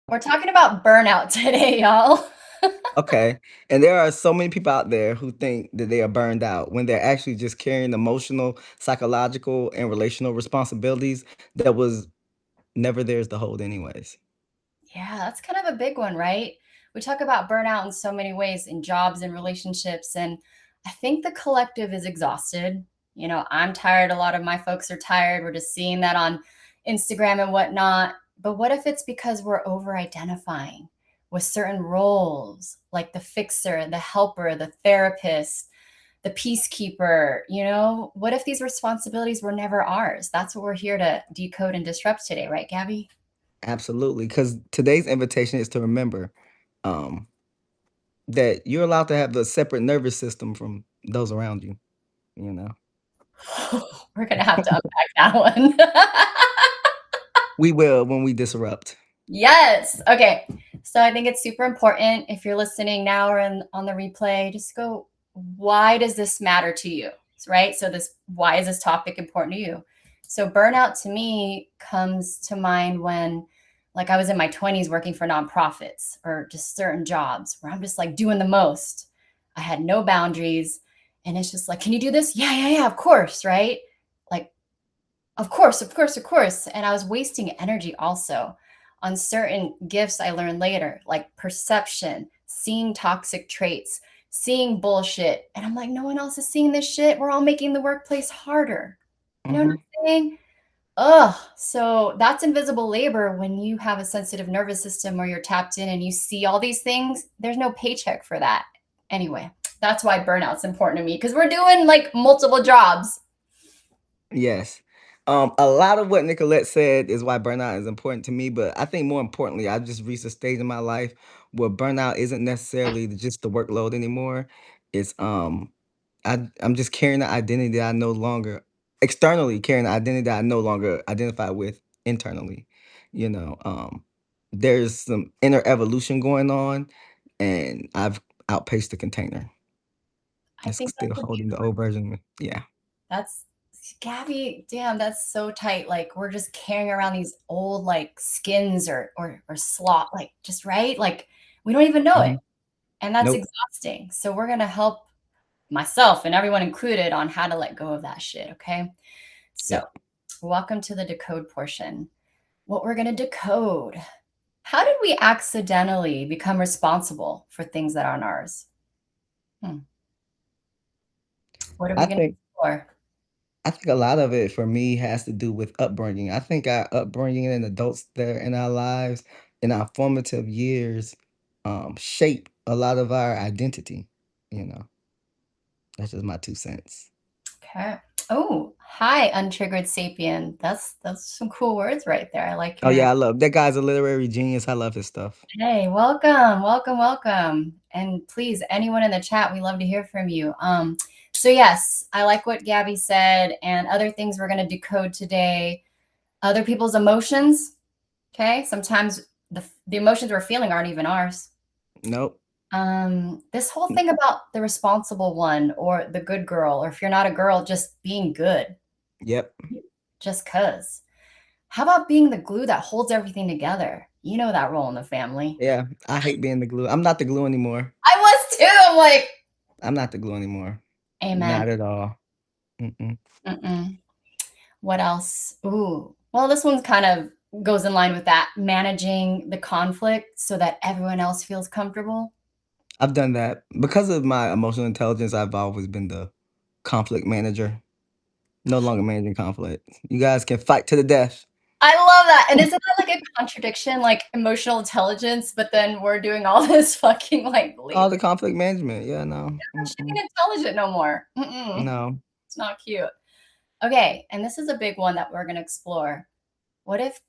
We're talking about burnout today, y'all. Okay. And there are so many people out there who think that they are burned out when they're actually just carrying emotional, psychological, and relational responsibilities that was never theirs to hold anyways. Yeah, that's kind of a big one, right? We talk about burnout in so many ways in jobs and relationships. And I think the collective is exhausted. I'm tired. A lot of my folks are tired. We're just seeing that on Instagram and whatnot. But what if it's because we're over identifying with certain roles, like the fixer, the helper, the therapist, the peacekeeper? What if these responsibilities were never ours? That's what we're here to decode and disrupt today, right, Gabby? Absolutely. Because today's invitation is to remember um, that you're allowed to have the separate nervous system from those around you, you know. We're gonna have to unpack that one. We will when we disrupt. Yes. Okay. So I think it's super important if you're listening now or on the replay, just go, why does this matter to you? Right. So why is this topic important to you? So burnout to me comes to mind when like I was in my 20s working for nonprofits or just certain jobs where I'm just like doing the most. I had no boundaries. And it's just like, can you do this? Yeah, yeah, yeah, of course. Right. Like, of course, of course, of course. And I was wasting energy also on certain gifts I learned later, like perception, seeing toxic traits, seeing bullshit. And I'm like, no one else is seeing this shit. We're all making the workplace harder. You know what Hmm. I'm saying? Ugh. So that's invisible labor when you have a sensitive nervous system or you're tapped in and you see all these things. There's no paycheck for that. Anyway, that's why burnout's important to me because we're doing like multiple jobs. Yes. A lot of what Nicolette said is why burnout is important to me, but I think more importantly, I just reached a stage in my life where burnout isn't necessarily just the workload anymore. It's I'm just carrying an identity that I no longer externally carrying an identity that I no longer identify with internally. You know, there's some inner evolution going on, and I've outpaced the container. I It's think still that's a holding the old version of me. Yeah. That's Gabby, damn, that's so tight. Like we're just carrying around these old like skins or slot, like just right? Like we don't even know it. Hmm. And that's Nope. exhausting. So we're gonna help myself and everyone included on how to let go of that shit. Okay. So Yep. welcome to the decode portion. What we're gonna decode. How did we accidentally become responsible for things that aren't ours? Hmm. What are we I gonna think explore? I think a lot of it for me has to do with upbringing. I think our upbringing and adults that are in our lives, in our formative years, shape a lot of our identity. You know, that's just my 2 cents. Okay. Oh, hi, untriggered sapien. That's some cool words right there. I like Oh your yeah, I love that guy's a literary genius. I love his stuff. hey, welcome, welcome, welcome. And please, anyone in the chat, we love to hear from you. So yes, I like what Gabby said and other things we're gonna decode today. Other people's emotions. Okay. Sometimes the emotions we're feeling aren't even ours. Nope. This whole thing about the responsible one or the good girl, or if you're not a girl, just being good. Yep. Just cuz. How about being the glue that holds everything together? You know that role in the family. Yeah. I hate being the glue. I'm not the glue anymore. I was too. I'm like, I'm not the glue anymore. amen. Not at all. Mm-mm. Mm-mm. What else? Ooh. Well, this one's kind of goes in line with that, managing the conflict so that everyone else feels comfortable. I've done that because of my emotional intelligence. I've always been the conflict manager. No longer managing conflict. You guys can fight to the death. I love that. And isn't that like a contradiction, like emotional intelligence, but then we're doing all this fucking like All labor. the conflict management. Yeah, no. Not Mm-mm. shitting intelligent no more. Mm-mm. No. It's not cute. Okay, and this is a big one that we're going to explore. What if,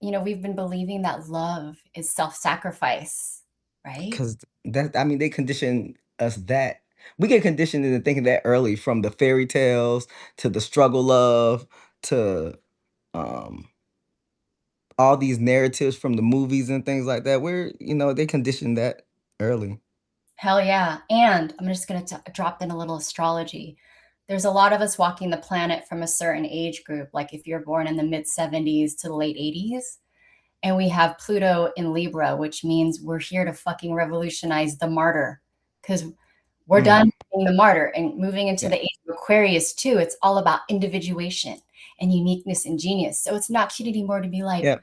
we've been believing that love is self-sacrifice, right? Because that, I mean, they condition us that. We get conditioned into thinking that early from the fairy tales to the struggle love to um all these narratives from the movies and things like that. They condition that early. Hell yeah. And I'm just going to drop in a little astrology. There's a lot of us walking the planet from a certain age group, like if you're born in the mid 70s to the late 80s. and we have Pluto in Libra, which means we're here to fucking revolutionize the martyr, because we're Mm, done being the martyr and moving into yeah. the age of Aquarius too. It's all about individuation and uniqueness and genius. So it's not cute anymore to be like, Yeah.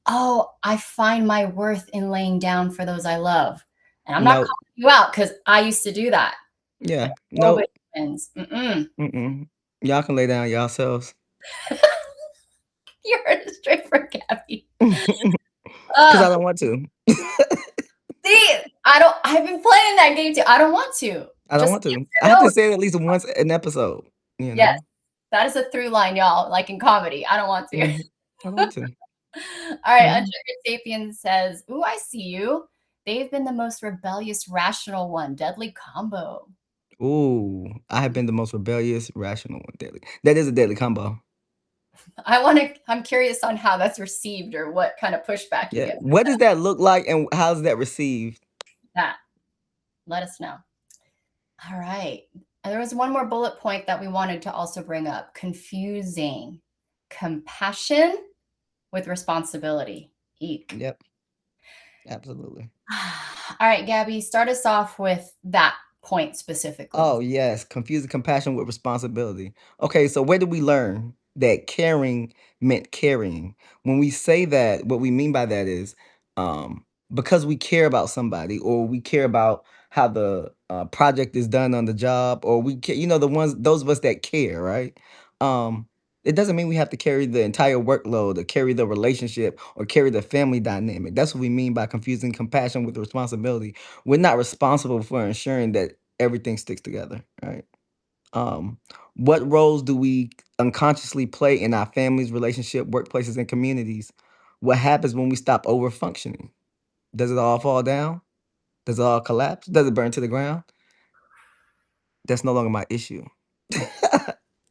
oh, I find my worth in laying down for those I love. And I'm not No. calling you out because I used to do that. Yeah. Nobody Nope. wins. Mm-mm. Mm-mm. Y'all can lay down yourselves. You heard it straight from Gabby. 'Cause Uh, I don't want to. see, I don't. I've been playing that game too. I don't want to. I don't Just want to. answer I have no. to say it at least once an episode, you Yes, know? that is a through line, y'all. Like in comedy, I don't want to. Mhm. I don't want to. All right, Mhm. Untriggered Sapien says, "Ooh, I see you. They've been the most rebellious, rational one. Deadly combo." Ooh, I have been the most rebellious, rational one, deadly. That is a deadly combo. I want to. I'm curious on how that's received or what kind of pushback you Yeah. get with What does that look like and how's that received? that. Let us know. All right. And there was one more bullet point that we wanted to also bring up: confusing compassion with responsibility. Eek. Yep, absolutely. All right, Gabby, start us off with that point specifically. Oh, yes, confusing compassion with responsibility. Okay, so where did we learn that caring meant carrying? When we say that, what we mean by that is because we care about somebody or we care about how the project is done on the job or we care, the ones, those of us that care, right? Um, it doesn't mean we have to carry the entire workload or carry the relationship or carry the family dynamic. That's what we mean by confusing compassion with responsibility. We're not responsible for ensuring that everything sticks together, right? Um, what roles do we unconsciously play in our families, relationship, workplaces, and communities? What happens when we stop over functioning? Does it all fall down? Does it all collapse? Does it burn to the ground? That's no longer my issue.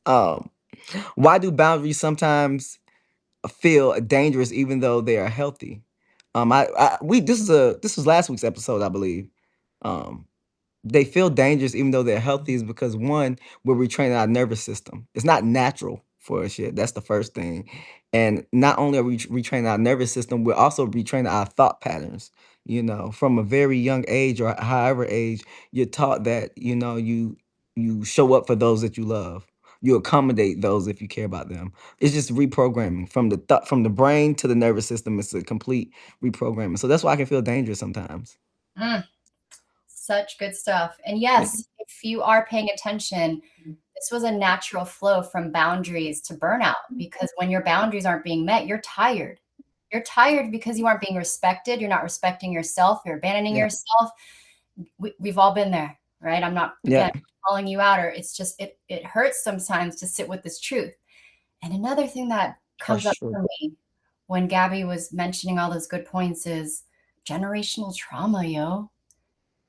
um, why do boundaries sometimes feel dangerous even though they are healthy? I we this was last week's episode, I believe. Um, they feel dangerous even though they're healthy is because one, we're retraining our nervous system. It's not natural for us yet. That's the first thing. And not only are we retraining our nervous system, we're also retraining our thought patterns. From a very young age or however age, you're taught that, you show up for those that you love. You accommodate those if you care about them. It's just reprogramming from the thought from the brain to the nervous system. It's a complete reprogramming. So that's why I can feel dangerous sometimes. Mm, such good stuff. And Yeah. yes, if you are paying attention, this was a natural flow from boundaries to burnout because when your boundaries aren't being met, you're tired. You're tired because you aren't being respected. You're not respecting yourself. You're abandoning Yeah. yourself. We've all been there, right? I'm not, again, Yeah. calling you out, or it's just, it hurts sometimes to sit with this truth. And another thing that For comes up sure. for me when Gabby was mentioning all those good points is generational trauma, yo.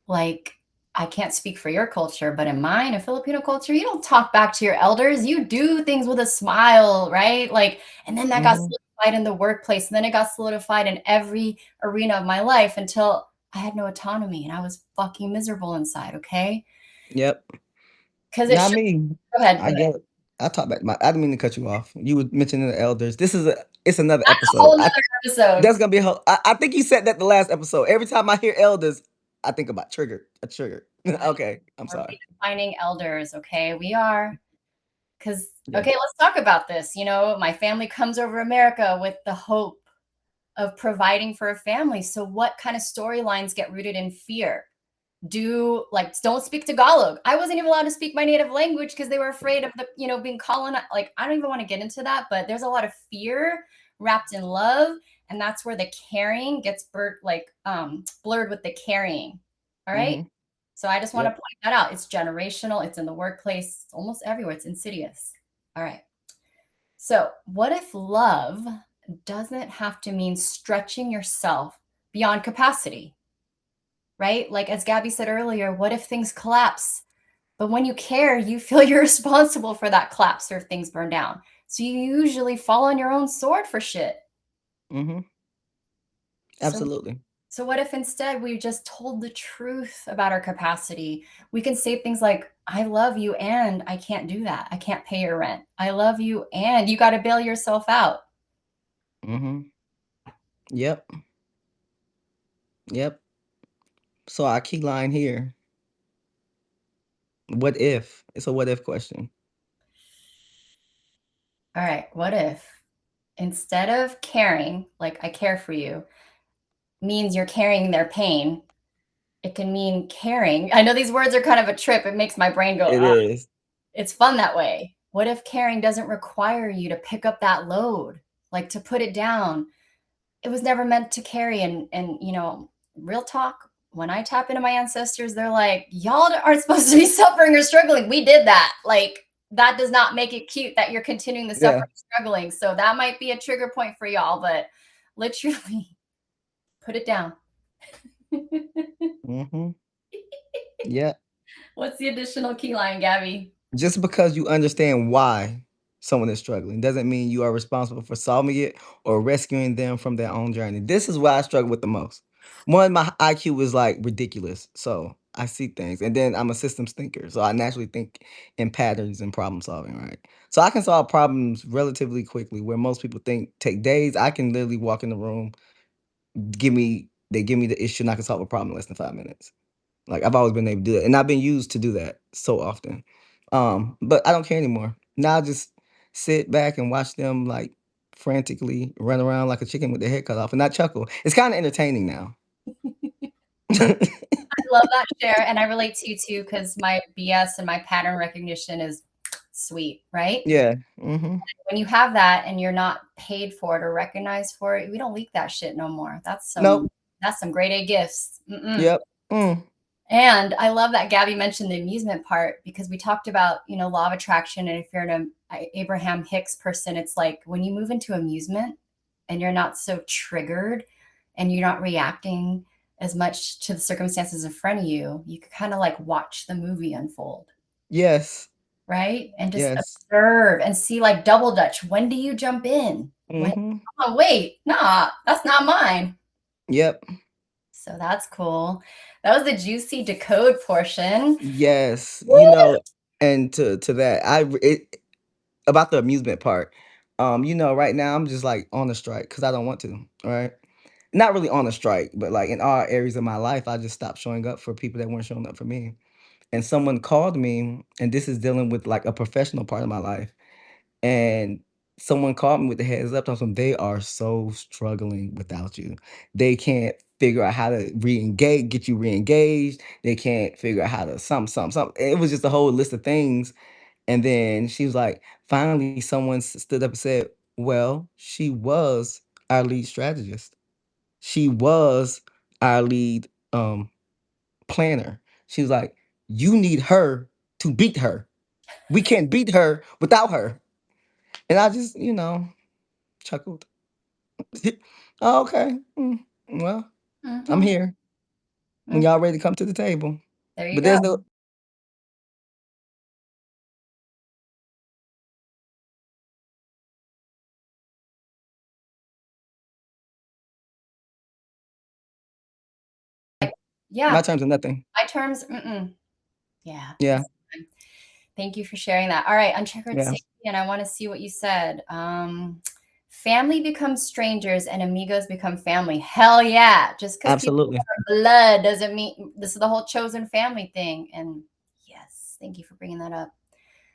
Like, I can't speak for your culture, but in mine, a Filipino culture, you don't talk back to your elders. You do things with a smile, right? Like, and then that got Hmm. solidified in the workplace. And then it got solidified in every arena of my life until I had no autonomy and I was fucking miserable inside. Okay. Yep. Because it Not should. me. Go ahead. I Go ahead. get it. I talk back I didn't mean to cut you off. You were mentioning the elders. It's another That's a episode. whole nother episode. That's gonna be a whole, I think you said that the last episode. Every time I hear elders, I think about a trigger. Right. Okay, I'm We're sorry. redefining elders. Okay. We are. Because, Yeah. okay, let's talk about this. My family comes over America with the hope of providing for a family. So, what kind of storylines get rooted in fear? Don't speak Tagalog. I wasn't even allowed to speak my native language because they were afraid of being colonized. Like, I don't even want to get into that, but there's a lot of fear wrapped in love. And that's where the caring gets blurred with the carrying. All right. Hmm. So I just want to Yep. point that out. It's generational, it's in the workplace, it's almost everywhere. It's insidious. All right. So, what if love doesn't have to mean stretching yourself beyond capacity, right? Like, as Gabby said earlier, what if things collapse? But when you care, you feel you're responsible for that collapse or if things burn down. So, you usually fall on your own sword for shit. Hmm. So, Absolutely. So, what if instead we just told the truth about our capacity? We can say things like, I love you and I can't do that. I can't pay your rent. I love you and you got to bail yourself out. Hmm. Yep. Yep. So our key line here, what if? It's a what if question. All right, what if instead of caring, like I care for you, means you're carrying their pain, it can mean caring. I know these words are kind of a trip. It makes my brain go, It ah, is. it's fun that way. What if caring doesn't require you to pick up that load, like to put it down? It was never meant to carry. And real talk, when I tap into my ancestors, they're like, y'all aren't supposed to be suffering or struggling. We did that. Like, that does not make it cute that you're continuing the Yeah. suffering, struggling. So that might be a trigger point for y'all, but literally put it down. Mhm. Yeah. What's the additional key line, Gabby? Just because you understand why someone is struggling doesn't mean you are responsible for solving it or rescuing them from their own journey. This is what I struggle with the most. One, my IQ is like ridiculous. So I see things. And then I'm a systems thinker. So I naturally think in patterns and problem solving, right? So I can solve problems relatively quickly where most people think take days. I can literally walk in the room, they give me the issue and I can solve a problem in less than 5 minutes. Like, I've always been able to do that, and I've been used to do that so often. But I don't care anymore. Now I just sit back and watch them, like, frantically run around like a chicken with their head cut off, and I chuckle. It's kinda entertaining now. I love that share, and I relate to you too because my BS and my pattern recognition is sweet, right? Yeah. Mhm. When you have that and you're not paid for it or recognized for it, we don't leak that shit no more. Nope. That's some grade A gifts. Mm-mm. Yep. Mm. And I love that Gabby mentioned the amusement part because we talked about, law of attraction. And if you're an Abraham Hicks person, it's like when you move into amusement and you're not so triggered and you're not reacting as much to the circumstances in front of you, you can kind of like watch the movie unfold, Yes. right? And just Yes. observe and see like double dutch. When do you jump in? When, Mhm. oh, wait, nah, that's not mine. Yep. So that's cool. That was the juicy decode portion. Yes. Woo! And to that, about the amusement part, right now I'm just, like, on a strike because I don't want to, right? Not really on a strike, but, like, in all areas of my life, I just stopped showing up for people that weren't showing up for me. And someone called me, and this is dealing with, like, a professional part of my life, and someone called me with the heads up, told them they are so struggling without you. They can't figure out how to get you re-engaged. They can't figure out how to some. It was just a whole list of things. And then she was like, finally, someone stood up and said, well, she was our lead strategist. She was our lead planner. She was like, you need her to beat her. We can't beat her without her. And I just, chuckled. Oh, okay. Well, I'm Mhm, here when mhm. y'all ready to come to the table. There you But go. there's no Yeah, my terms are nothing. my terms, mm-mm. Yeah, Yeah, this time. Thank you for sharing that. All right, uncheckered yeah, safety, and I want to see what you said. Family becomes strangers and amigos become family. Hell yeah. Just because people absolutely. are blood doesn't mean this is the whole chosen family thing. And yes, thank you for bringing that up.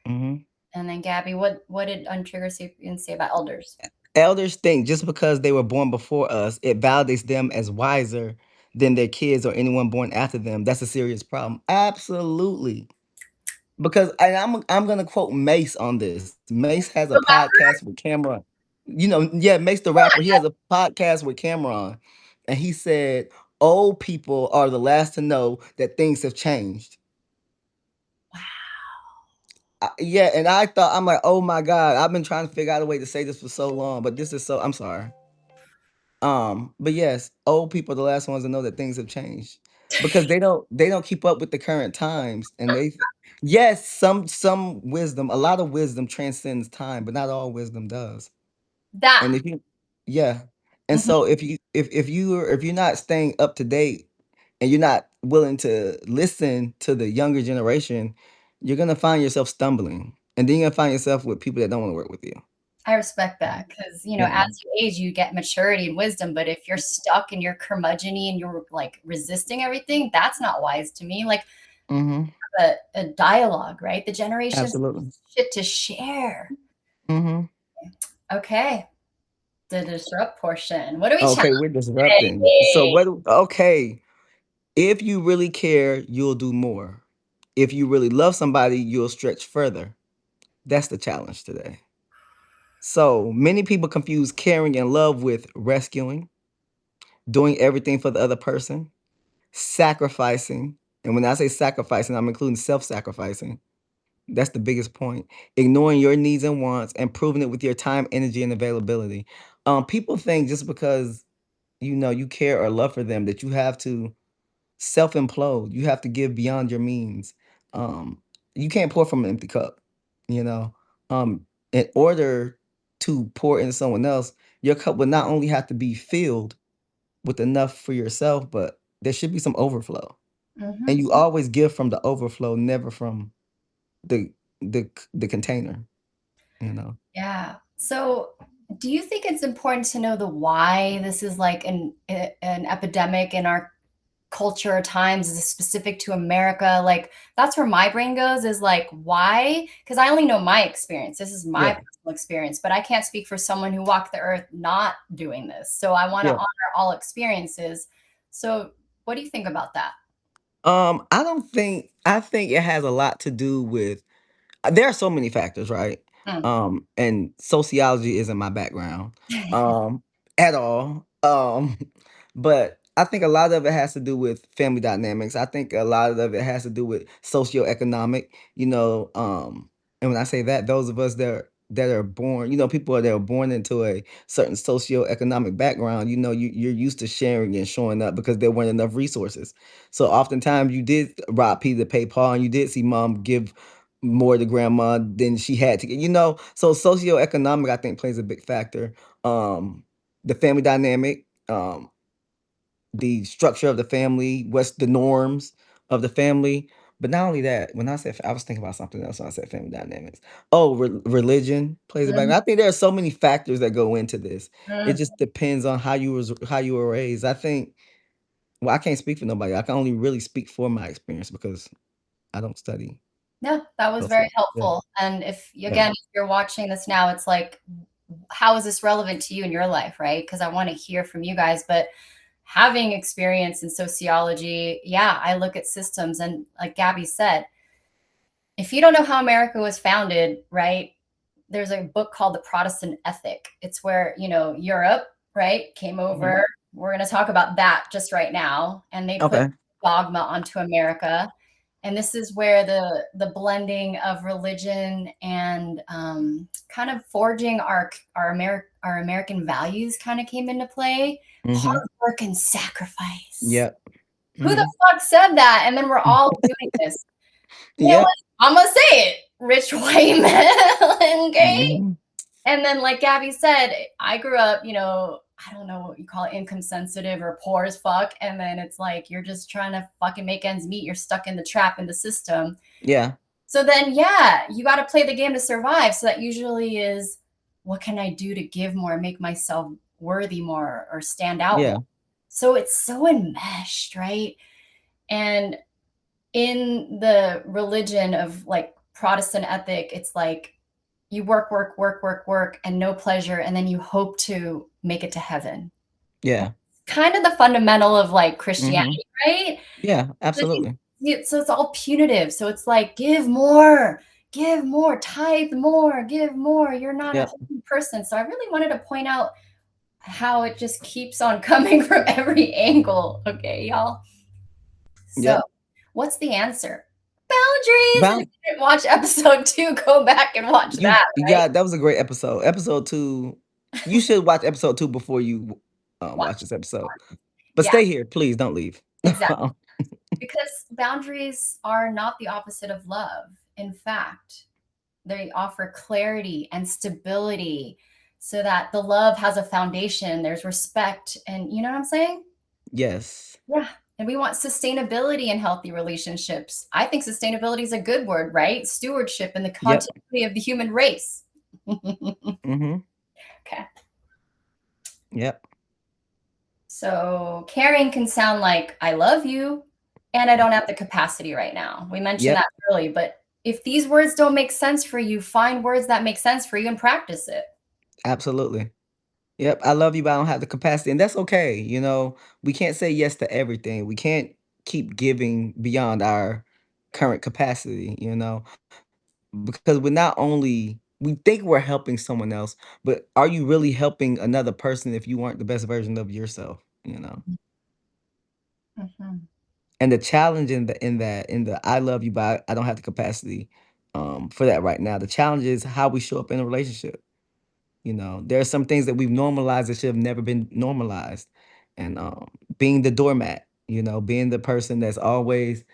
Mhm. And then Gabby, what did Untrigger Sapiens say about elders? Elders think just because they were born before us, it validates them as wiser than their kids or anyone born after them. That's a serious problem. Absolutely. Because and I'm gonna quote Mace on this. Mace has a podcast with Cameron. Yeah, Mace the rapper. He has a podcast with Cameron, and he said old people are the last to know that things have changed. Yeah, and I'm like, oh my god, I've been trying to figure out a way to say this for so long, but this is so. I'm sorry. But yes, old people are the last ones to know that things have changed because they don't keep up with the current times, and yes, some wisdom, a lot of wisdom transcends time, but not all wisdom does. That. And if you, yeah, and Mhm. so if you're not staying up to date and you're not willing to listen to the younger generation, you're gonna find yourself stumbling, and then you're gonna find yourself with people that don't want to work with you. I respect that because, you know, as Yeah. you age, you get maturity and wisdom. But if you're stuck and you're curmudgeony and you're like resisting everything, that's not wise to me. Like Mhm. a dialogue, right? The generations Absolutely. shit to share. Mhm. Okay. The disrupt portion. What are we Okay, we're disrupting. So chatting? what okay, if you really care, you'll do more. If you really love somebody, you'll stretch further. That's the challenge today. So many people confuse caring and love with rescuing, doing everything for the other person, sacrificing. And when I say sacrificing, I'm including self sacrificing. That's the biggest point. Ignoring your needs and wants and proving it with your time, energy, and availability. People think just because you care or love for them that you have to self implode. You have to give beyond your means. Um, you can't pour from an empty cup. You know, in order to pour into someone else, your cup would not only have to be filled with enough for yourself, but there should be some overflow. And Mhm. you always give from the overflow, never from the the container. You know. Yeah. So, do you think it's important to know the why this is like an epidemic in our culture or times? Is it specific to America? Like that's where my brain goes is like why? Because I only know my experience. This is my Yeah. personal experience, but I can't speak for someone who walked the earth not doing this. So I want to Yeah. honor all experiences. So what do you think about that? I think it has a lot to do with there are so many factors, right? Mm. And sociology isn't my background, um, at all. But I think a lot of it has to do with family dynamics. I think a lot of it has to do with socioeconomic, and when I say that, those of us that are born, people that are born into a certain socioeconomic background, you're used to sharing and showing up because there weren't enough resources. So oftentimes you did rob Peter to pay Paul, and you did see mom give more to grandma than she had to get, so socioeconomic I think plays a big factor. The family dynamic, the structure of the family, what's the norms of the family. But not only that, when I said I was thinking about something else when I said family dynamics. Oh, religion plays a factor. Mhm. I think there are so many factors that go into this. It Mm. just depends on how you were raised. I think. Well, I can't speak for nobody. I can only really speak for my experience because I don't study No, that was very social. Yeah, helpful. And if yeah, again, if you're watching this now, it's like, how is this relevant to you in your life, right? Because I want to hear from you guys. But having experience in sociology, yeah, I look at systems and like Gabby said, if you don't know how America was founded, right? There's a book called The Protestant Ethic. It's where, you know, Europe, right, came mhm. over. We're going to talk about that just right now. And they put Okay. dogma onto America. And this is where the blending of religion and kind of forging our American values kind of came into play. Mhm. Hard work and sacrifice. Yep. Who the Mhm. fuck said that? And then we're all doing this. You know what? Yep. I'm gonna say it. Rich white men, okay? Mhm. And then, like Gabby said, I grew up, you know, I don't know what you call it, income sensitive or poor as fuck. And then it's like you're just trying to fucking make ends meet. You're stuck in the trap in the system. Yeah. So then, yeah, you got to play the game to survive. So that usually is what can I do to give more, make myself worthy more, or stand out more? Yeah. So it's so enmeshed, right? And in the religion of like Protestant ethic, it's like you work, work, work, work, work, and no pleasure, and then you hope to make it to heaven. Yeah. Kind of the fundamental of like Mhm. Christianity, right? Yeah, So absolutely. so it's all punitive. So it's like give more, tithe more, give more. You're not a Yep. holy person. So I really wanted to point out how it just keeps on coming from every angle. Okay, y'all. So, Yep. what's the answer? Boundaries. And if Bound you didn't watch episode 2, go back and watch that, you right? got that was a great episode. Episode 2, you should watch episode 2 before you, watch Watch. this episode. But Yeah, stay here, please don't leave. exactly. Because boundaries are not the opposite of love. In fact, they offer clarity and stability so that the love has a foundation, there's respect, and you know what I'm saying? Yes. Yeah. And we want sustainability in healthy relationships. I think sustainability is a good word, right? Stewardship and the Yep. continuity of the human race. Mhm. Okay. Yep. So caring can sound like I love you and I don't have the capacity right now. We mentioned Yep. that early, but if these words don't make sense for you, find words that make sense for you and practice it. Absolutely. Yep, I love you, but I don't have the capacity, and that's okay, we can't say yes to everything. We can't keep giving beyond our current capacity, because we're not only we think we're helping someone else, but are you really helping another person if you aren't the best version of yourself? Mhm. And the challenge in the "I love you, but I don't have the capacity," for that right now. The challenge is how we show up in a relationship. There are some things that we've normalized that should have never been normalized. And being the doormat, being the person that's always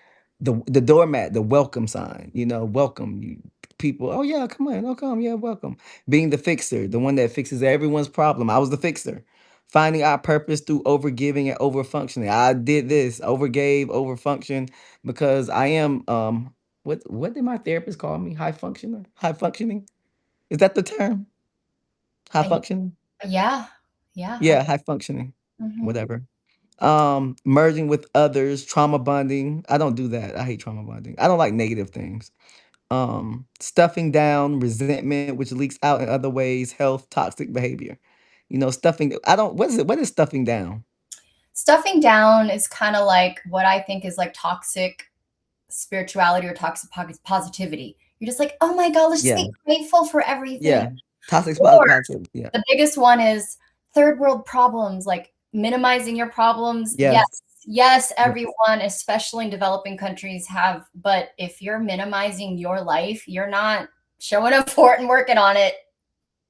the doormat, the welcome sign, welcome you people. Oh yeah, come on, oh come, yeah, welcome. Being the fixer, the one that fixes everyone's problem. I was the fixer. Finding our purpose through overgiving and overfunctioning. I did this, overgave, overfunction, because I am what did my therapist call me? High functioner? High functioning? Is that the term? High I functioning? Yeah. Yeah, Yeah, high functioning, mhm. whatever. Merging with others, trauma bonding. I don't do that. I hate trauma bonding. I don't like negative things. Stuffing down resentment, which leaks out in other ways, health, toxic behavior. Stuffing. I don't. What is it? What is stuffing down? Stuffing down is kinda like what I think is like toxic spirituality or toxic positivity. You're just like, "Oh my god, let's just Yeah, be grateful for everything." yeah. Toxic Or positive. Yeah. the biggest one is third world problems, like minimizing your problems. Yes, Yes. yes, Yes. everyone, especially in developing countries, have. But if you're minimizing your life, you're not showing up for it and working on it.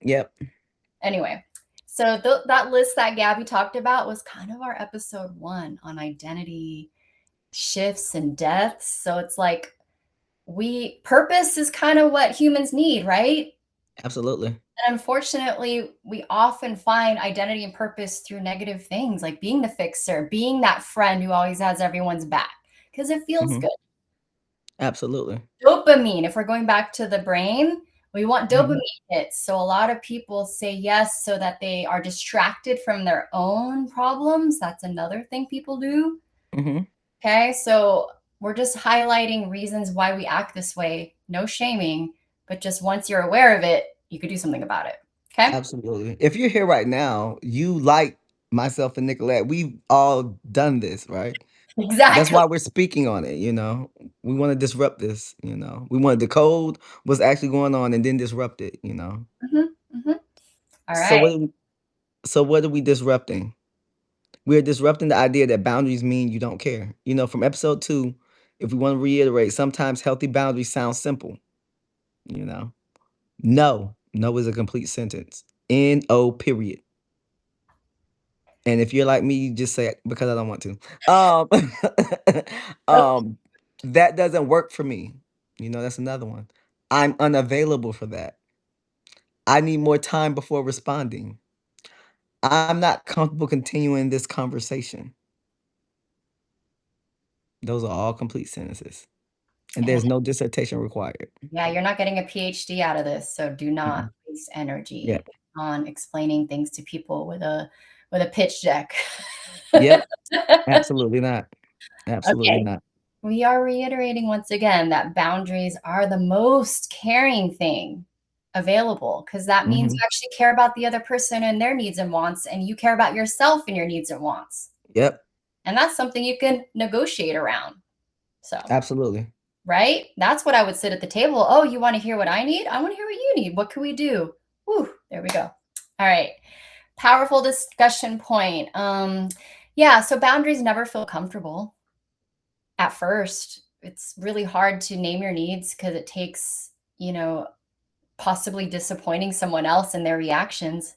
Yep. Anyway, so that list that Gabby talked about was kind of our episode one on identity shifts and deaths. So it's like purpose is kind of what humans need, right? Absolutely. And unfortunately, we often find identity and purpose through negative things like being the fixer, being that friend who always has everyone's back because it feels Hmm. good. Absolutely. Dopamine, if we're going back to the brain, we want dopamine Hmm. hits. So a lot of people say yes so that they are distracted from their own problems. That's another thing people do. Hmm. Okay. So we're just highlighting reasons why we act this way. No shaming, but just once you're aware of it, you could do something about it. Okay. Absolutely. If you're here right now, you like myself and Nicolette. We've all done this, right? That's Exactly. why we're speaking on it. We want to disrupt this. We want decode what's actually going on and then disrupt it. Mhm, mhm. All So right. what are we disrupting? We're disrupting the idea that boundaries mean you don't care. From episode 2, if we want to reiterate, sometimes healthy boundaries sound simple, you know. No. No is a complete sentence. No period. And if you're like me, you just say it because I don't want to. Okay. Um, that doesn't work for me. That's another one. I'm unavailable for that. I need more time before responding. I'm not comfortable continuing this conversation. Those are all complete sentences, and And there's no dissertation required. yeah, you're not getting a PhD out of this, so do not Mm-mm. waste Yep. energy on explaining things to people with a pitch deck. Yep. Absolutely not. Absolutely Okay. not. We are reiterating once again that boundaries are the most caring thing available because that means you Hmm. actually care about the other person and their needs and wants, and you care about yourself and your needs and wants. Yep. And that's something you can negotiate around. So, Absolutely. right? That's what I would sit at the table. Oh, you want to hear what I need? I want to hear what you need. What can we do? Whew, there we go. All right. Powerful discussion point. Yeah, so boundaries never feel comfortable at first. It's really hard to name your needs because it takes, possibly disappointing someone else and their reactions.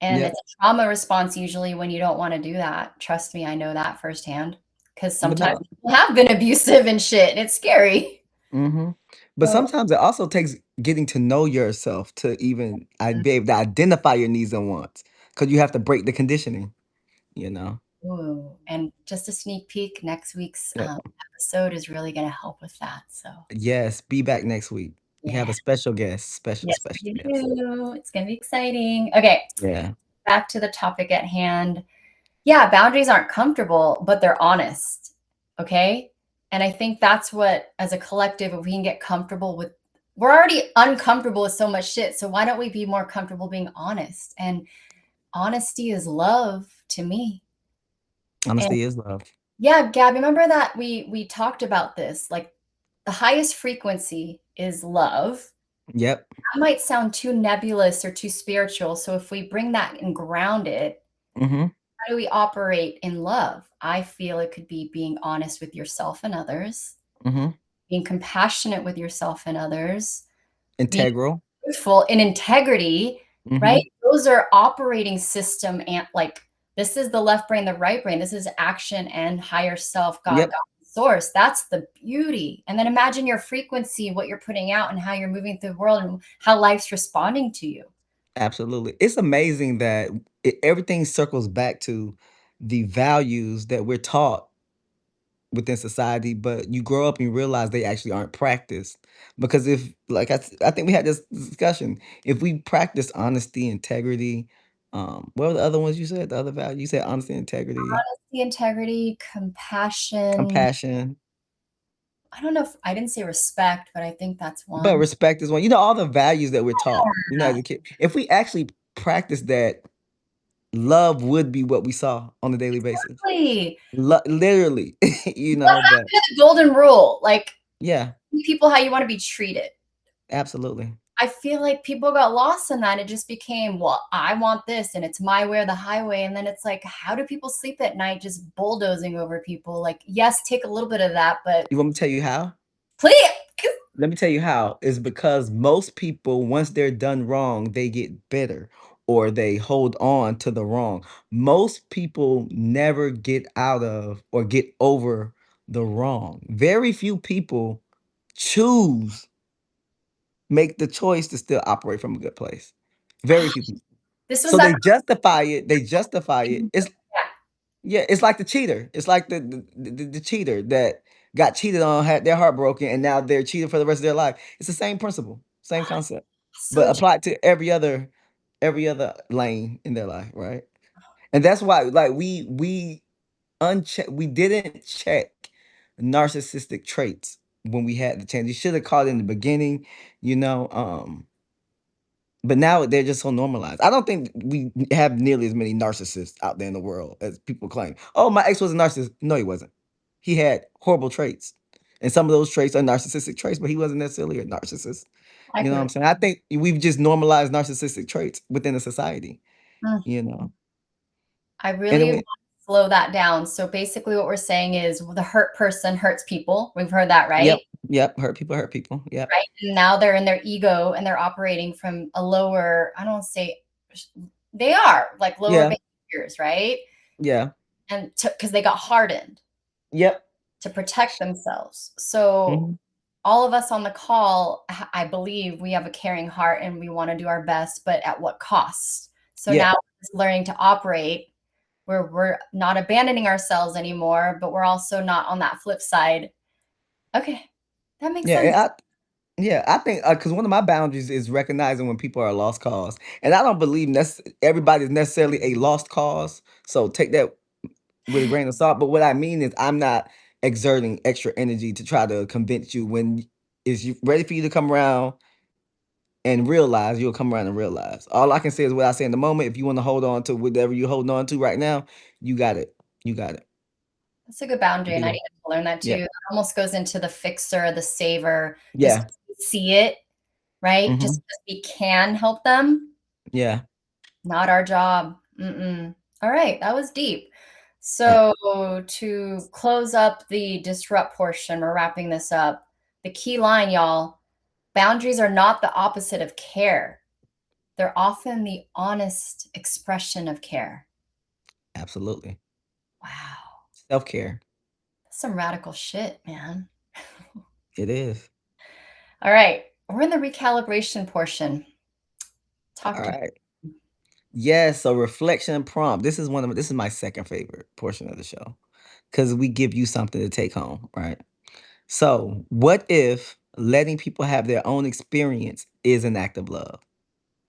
And Yep. it's a trauma response usually when you don't want to do that. Trust me, I know that firsthand because But sometimes no. people have been abusive and shit. And it's scary. Mhm. But So, sometimes it also takes getting to know yourself to even be able to identify your needs and wants, because you have to break the conditioning, you know? ooh, and just a sneak peek, next week's Yep. episode is really going to help with that. So, Yes, be back next week. We have a Yeah. special guest, special, Yes, special we guest. do. It's gonna be exciting. Okay, Yeah. back to the topic at hand. Yeah, boundaries aren't comfortable, but they're honest. Okay. And I think that's what, as a collective, if we can get comfortable with, we're already uncomfortable with so much shit. So why don't we be more comfortable being honest? And honesty is love to me. And Honesty is love. yeah, Gab, remember that we talked about this. Like the highest frequency is love. Yep. That might sound too nebulous or too spiritual. So if we bring that and ground it, Mhm. how do we operate in love? I feel it could be being honest with yourself and others, Mhm. being compassionate with yourself and others, being Integral. truthful in integrity, right? Mhm. Those are operating system and like this is the left brain, the right brain. This is action and higher self, God, Yep. God, source. That's the beauty. And then imagine your frequency, what you're putting out, and how you're moving through the world and how life's responding to you. Absolutely. It's amazing that everything circles back to the values that we're taught within society, but you grow up and you realize they actually aren't practiced. Because if, like I think we had this discussion, if we practice honesty, integrity, what were the other ones you said? The other value you said honesty, integrity, The integrity, compassion. compassion, I don't know if I didn't say respect, but I think that's but one. respect is one. You know, all the values that we're taught, you know, Yeah, as a kid. If we actually practice that, love would be what we saw on a daily basis. exactly. Literally, you What know, but happened to the golden rule? Like, yeah, treat people how you wanna be treated. absolutely. I feel like people got lost in that. It just became, "Well, I want this, and it's my way or the highway," and then it's like, how do people sleep at night just bulldozing over people? Like, yes, take a little bit of that, but You want me to tell you how? please. Let me tell you how. Is because most people, once they're done wrong, they get bitter or they hold on to the wrong. Most people never get out of or get over the wrong. Very few people choose, make the choice to still operate from a good place. Very few people. This was So that. they justify it. They justify it. It's Yeah, yeah, it's like the cheater. It's like the cheater that got cheated on, had their heart broken, and now they're cheated for the rest of their life. It's the same principle, same concept, but so true. applied to every other lane in their life, right? And that's why, like we didn't check narcissistic traits when we had the chance. You should have caught it in the beginning, you know. But now they're just so normalized. I don't think we have nearly as many narcissists out there in the world as people claim. Oh, my ex was a narcissist. No, he wasn't. He had horrible traits. And some of those traits are narcissistic traits, but he wasn't necessarily a narcissist. I You know what agree. I'm saying? I think we've just normalized narcissistic traits within a society, Mm. you know. I And really then want to slow that down. So basically what we're saying is the hurt person hurts people. We've heard that, yep, right? yep, hurt people hurt people. Yep. Right? And now they're in their ego and they're operating from a lower, I don't want to say they are like lower Yeah, behaviors, right? yeah. And because they got hardened Yep. to protect themselves. So Mhm. all of us on the call, I believe we have a caring heart and we want to do our best, but at what cost? So now Yep. we're just learning to operate where we're not abandoning ourselves anymore, but we're also not on that flip side. Okay, that makes Yeah, sense. yeah, I think because one of my boundaries is recognizing when people are a lost cause, and I don't believe everybody's necessarily a lost cause. So take that with a grain of salt. But what I mean is, I'm not exerting extra energy to try to convince you when is you ready for you to come around and realize you'll come around and realize. All I can say is what I say in the moment. If you want to hold on to whatever you're holding on to right now, you got it. You got it. That's a good boundary, and I Yeah. need to learn that too. Yeah. It almost goes into the fixer, the saver, just Yeah. see it, right? Just Hmm. because we can help them, Yeah. not our job. Mm-mm. All right, that was deep. Yeah. So to close up the disrupt portion, we're wrapping this up. The key line, y'all, boundaries are not the opposite of care. They're often the honest expression of care. Absolutely. Wow. Self care. That's some radical shit, man. It is. All right. We're in the recalibration portion. All Talk to right. Yes, so reflection prompt. This is my second favorite portion of the show because we give you something to take home, right? So, what if? letting people have their own experience is an act of love.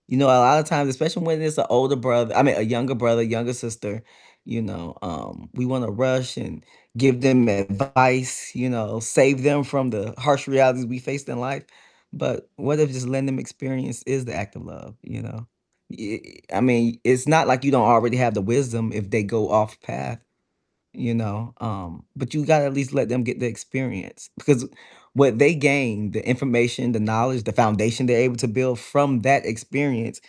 You know, a lot of times, especially when it's an older brother, I mean, a younger brother, younger sister, we want to rush and give them advice, save them from the harsh realities we faced in life. But what if just letting them experience is the act of love, you know? I mean, it's not like you don't already have the wisdom if they go off path, but you got to at least let them get the experience because what they gain, the information, the knowledge, the foundation they're able to build from that experience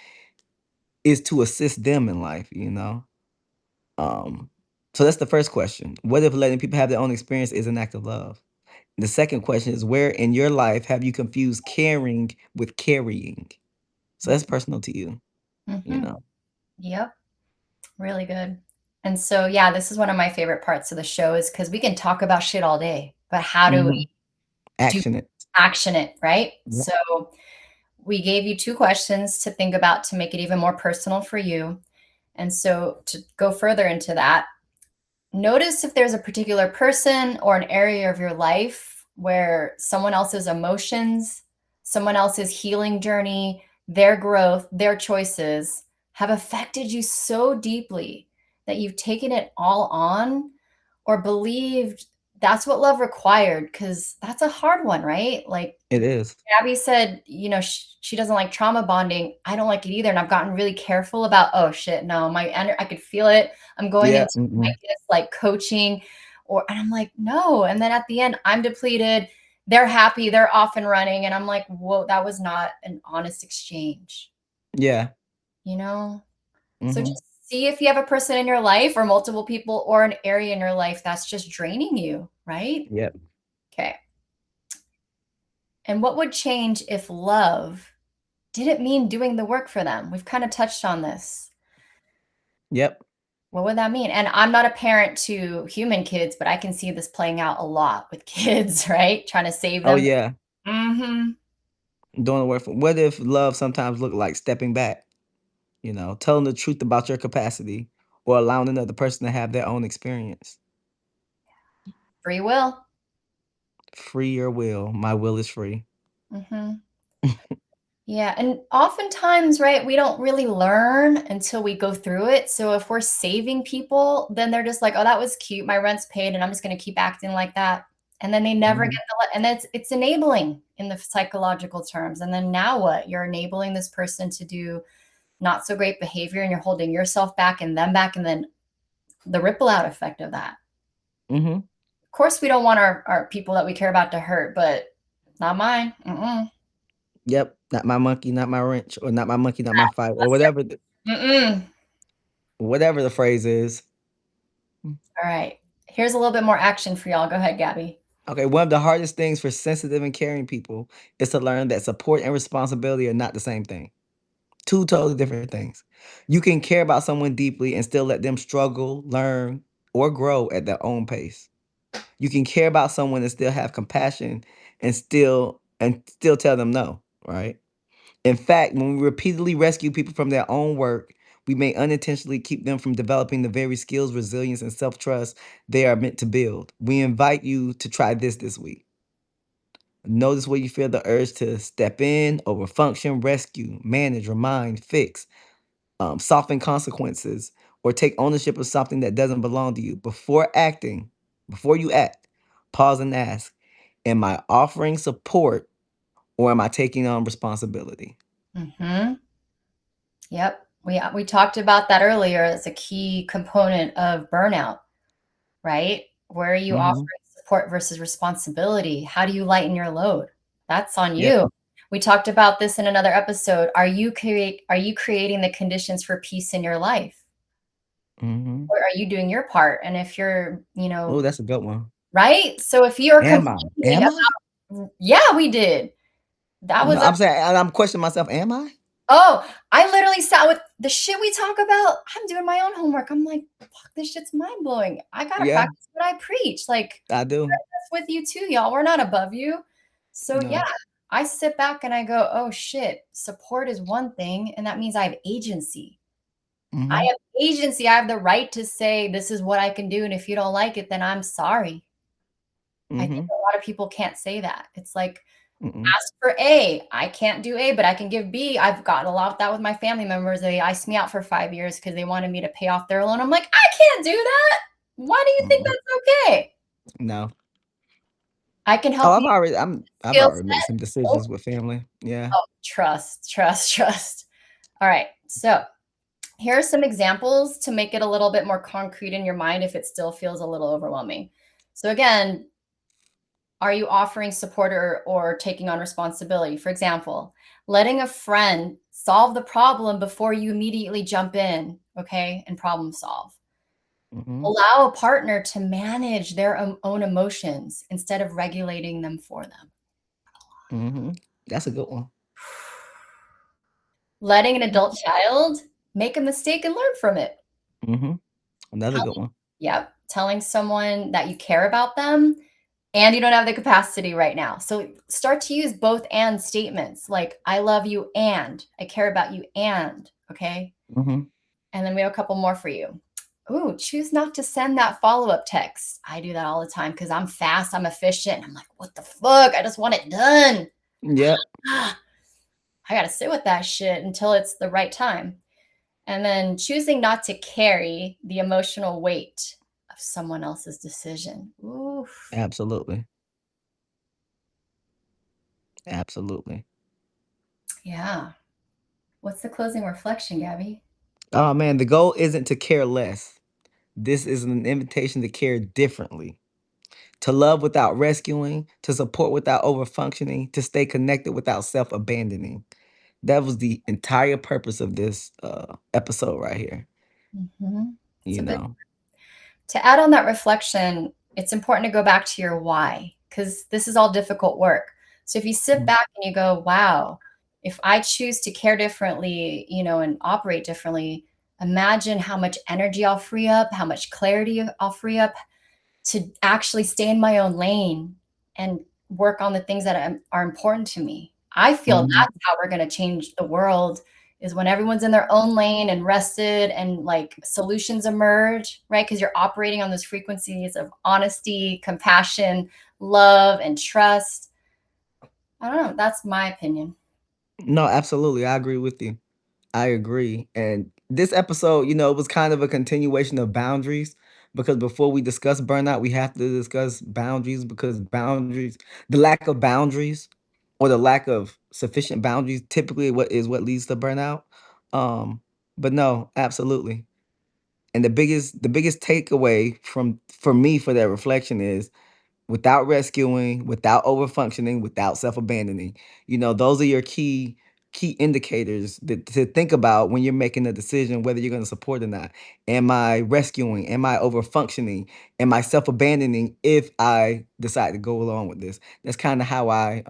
is to assist them in life, you know? Um, so that's the first question. What if letting people have their own experience is an act of love? The second question is where in your life have you confused caring with carrying? So that's personal to you, you Mm-hmm. know? Yep. Really good. And so, yeah, this is one of my favorite parts of the show is because we can talk about shit all day, but how do we Mhm. do Action it. action it, right? Yep. So we gave you two questions to think about to make it even more personal for you. And so to go further into that, notice if there's a particular person or an area of your life where someone else's emotions, someone else's healing journey, their growth, their choices have affected you so deeply that you've taken it all on or believed that's what love required because that's a hard one, right? Like It is. Abby said, she doesn't like trauma bonding. I don't like it either. And I've gotten really careful about, oh shit, no, I could feel it. I'm going Yeah. into my Mm-mm. kids like coaching and I'm like, no. And then at the end, I'm depleted. They're happy. They're off and running. And I'm like, whoa, that was not an honest exchange, Yeah. you know? So Mhm. just see if you have a person in your life or multiple people or an area in your life that's just draining you, right? Yep. Okay. And what would change if love didn't mean doing the work for them? We've kind of touched on this. Yep. What would that mean? And I'm not a parent to human kids, but I can see this playing out a lot with kids, right? Trying to save Oh them. yeah. Mhm. Doing the work for what if love sometimes look like stepping back, telling the truth about your capacity or allowing another person to have their own experience? Free will. Free your will. My will is free. Mhm. Yeah, and oftentimes, right, we don't really learn until we go through it. So if we're saving people, then they're just like, "Oh, that was cute. My rent's paid, and I'm just gonna keep acting like that." And then they never get Mhm. and it's enabling in the psychological terms. And then now what? You're enabling this person to do not so great behavior, and you're holding yourself back and them back, and then the ripple out effect of that. Mhm. Of course, we don't want our people that we care about to hurt, but not mine. Mm-mm. Yep. Not my monkey, not my wrench, or not my monkey, not my fight, or whatever Mm-mm. whatever the phrase is. All right. Here's a little bit more action for y'all. Go ahead, Gabby. Okay, one of the hardest things for sensitive and caring people is to learn that support and responsibility are not the same thing. Two totally different things. You can care about someone deeply and still let them struggle, learn, or grow at their own pace. You can care about someone and still have compassion and still tell them no, right? In fact, when we repeatedly rescue people from their own work, we may unintentionally keep them from developing the very skills, resilience, and self-trust they are meant to build. We invite you to try this week. Notice where you feel the urge to step in, overfunction, rescue, manage, remind, fix, soften consequences, or take ownership of something that doesn't belong to you. Before you act, pause and ask, am I offering support or am I taking on responsibility? Mm-hmm. Yep. We talked about that earlier as a key component of burnout, right? Where are you Mhm. offering support versus responsibility? How do you lighten your load? That's on Yep. you. We talked about this in another episode. Are you creating the conditions for peace in your life? Mhm. Or are you doing your part? And if you're, Oh, that's a good one. right? So if you're Am I? complaining Am I? about, yeah, we did. That No, was I'm saying I'm questioning myself. Am I? Oh, I literally sat with the shit we talk about. I'm doing my own homework. I'm like, fuck, this shit's mind blowing. I gotta Yeah, practice what I preach. Like, I do. that's with you too, y'all. We're not above you. So yeah, No. I sit back and I go, oh shit, support is one thing, and that means I have agency. I Mhm. have agency. I have the right to say this is what I can do, and if you don't like it, then I'm sorry. I think Mhm. a lot of people can't say that. It's like Mm-mm, Ask for A. I can't do A, but I can give B. I've gotten a lot of that with my family members. They iced me out for 5 years because they wanted me to pay off their loan. I'm like, "I can't do that. Why do you think mm-mm. that's okay? No. I can Oh, help you I've skill already made set." some Oh, decisions with family. Yeah. oh, trust, trust, trust. All right. So, here are some examples to make it a little bit more concrete in your mind if it still feels a little overwhelming. So again, are you offering support or taking on responsibility? For example, letting a friend solve the problem before you immediately jump in, okay, and problem solve. Mhm, Allow a partner to manage their own emotions instead of regulating them for them. mhm. That's a good one. Letting an adult child make a mistake and learn from it. Mhm. Another good Telling, one. yep, telling someone that you care about them and you don't have the capacity right now. So start to use both and statements like, I love you and I care about you and, okay? Mhm. And then we have a couple more for you. Ooh, choose not to send that follow up text. I do that all the time because I'm fast, I'm efficient. I'm like, what the fuck? I just want it done. Yep, Ah, I got to sit with that shit until it's the right time. And then choosing not to carry the emotional weight of someone else's decision. Oof. absolutely. Absolutely. Yeah. What's the closing reflection, Gabby? Oh, man, the goal isn't to care less. This is an invitation to care differently, to love without rescuing, to support without overfunctioning, to stay connected without self-abandoning. That was the entire purpose of this, episode right here, Mhm. It's you a bit know? to add on that reflection, it's important to go back to your why because this is all difficult work. So if you sit Mm, back and you go, wow, if I choose to care differently, and operate differently, imagine how much energy I'll free up, how much clarity I'll free up to actually stay in my own lane and work on the things that are important to me. I feel mhm. that's how we're going to change the world is when everyone's in their own lane and rested and like solutions emerge, right? Because you're operating on those frequencies of honesty, compassion, love, and trust. I don't know. That's my opinion. No, absolutely, I agree with you. I agree. And this episode, it was kind of a continuation of boundaries because before we discuss burnout, we have to discuss boundaries because the lack of boundaries or the lack of sufficient boundaries typically what leads to burnout. Um, but no, absolutely. And the biggest takeaway from for me for that reflection is without rescuing, without overfunctioning, without self-abandoning. Those are your key indicators that to think about when you're making a decision whether you're going to support or not. Am I rescuing? Am I overfunctioning? Am I self-abandoning if I decide to go along with this? That's kind of how I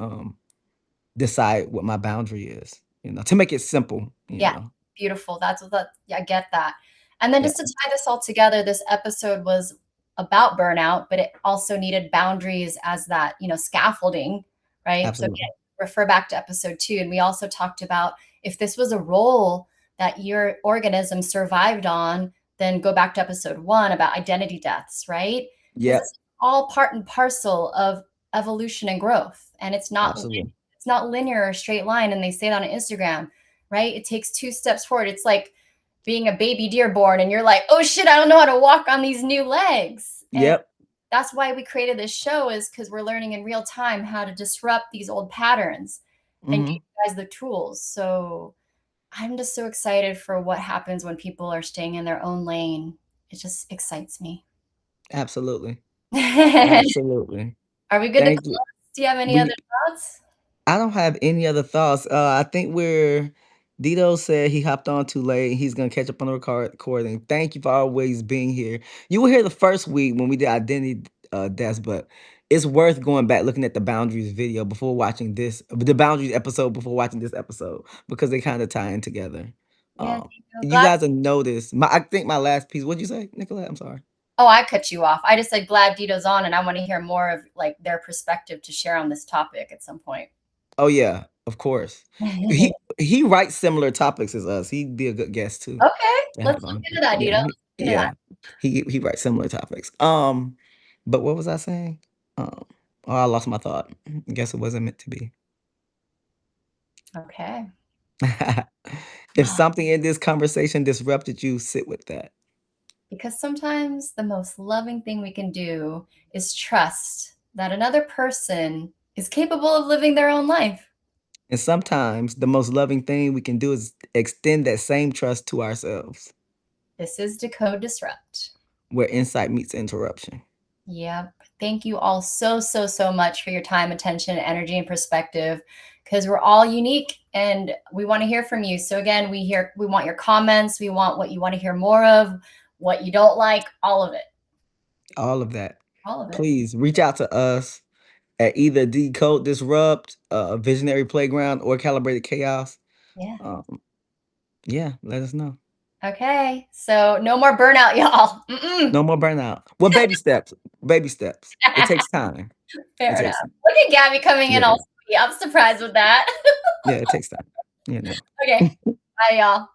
decide what my boundary is, to make it simple. Yeah, beautiful. That's what that yeah, I get that. And then Yeah, just to tie this all together, this episode was about burnout, but it also needed boundaries as that, scaffolding, right? So absolutely. again, refer back to episode 2. And we also talked about if this was a role that your organism survived on, then go back to episode 1 about identity deaths, right? Because Yep, it's all part and parcel of evolution and growth. And absolutely. it's not linear or straight line. And they say that on Instagram, right? It takes 2 steps forward. It's like being a baby deer born and you're like, "Oh shit, I don't know how to walk on these new legs." And Yep. that's why we created this show is because we're learning in real time how to disrupt these old patterns and give Hmm. you guys the tools. So I'm just so excited for what happens when people are staying in their own lane. It just excites me. Absolutely. Are Absolutely. we good to Thank you. close? Do you have any other We thoughts? I don't have any other thoughts. I think we're Dito said he hopped on too late. He's gonna catch up on the recording. Thank you for always being here. You were here the first week when we did identity deaths, but it's worth going back looking at the boundaries video before watching the boundaries episode before watching this episode because they kind of tie in together. Yeah, Um, you glad. guys will notice. I think my last piece. What'd you say, Nicolette? I'm sorry. Oh, I cut you off. I just said glad Dito's on, and I want to hear more of like their perspective to share on this topic at some point. Oh yeah, of course. He writes similar topics as us. He'd be a good guest too Okay, to let's have look on. into that, Dito. Yeah, Let's look into that. yeah. He writes similar topics. But what was I saying? Um, Oh, I lost my thought. Guess it wasn't meant to be. Okay. If something in this conversation disrupted you, sit with that. Because sometimes the most loving thing we can do is trust that another person is capable of living their own life. And sometimes the most loving thing we can do is extend that same trust to ourselves, This is Decode Disrupt. where insight meets interruption. Yep. Thank you all so, so, so much for your time, attention, energy, and perspective because we're all unique and we want to hear from you. So again, we want your comments, we want what you want to hear more of, what you don't like, all of it. All of that. All of it. Please reach out to us at either Decode Disrupt, Visionary Playground, or Calibrated Chaos. Yeah. Um, yeah, let us know. Okay. So no more burnout, y'all. Mm-mm. No more burnout. Well, baby steps. Baby steps. It takes time. It Fair enough. takes time. Look at Gabby coming in Yeah. all sweet. I'm surprised with that. Yeah, it takes time. You know. Okay. Bye, y'all.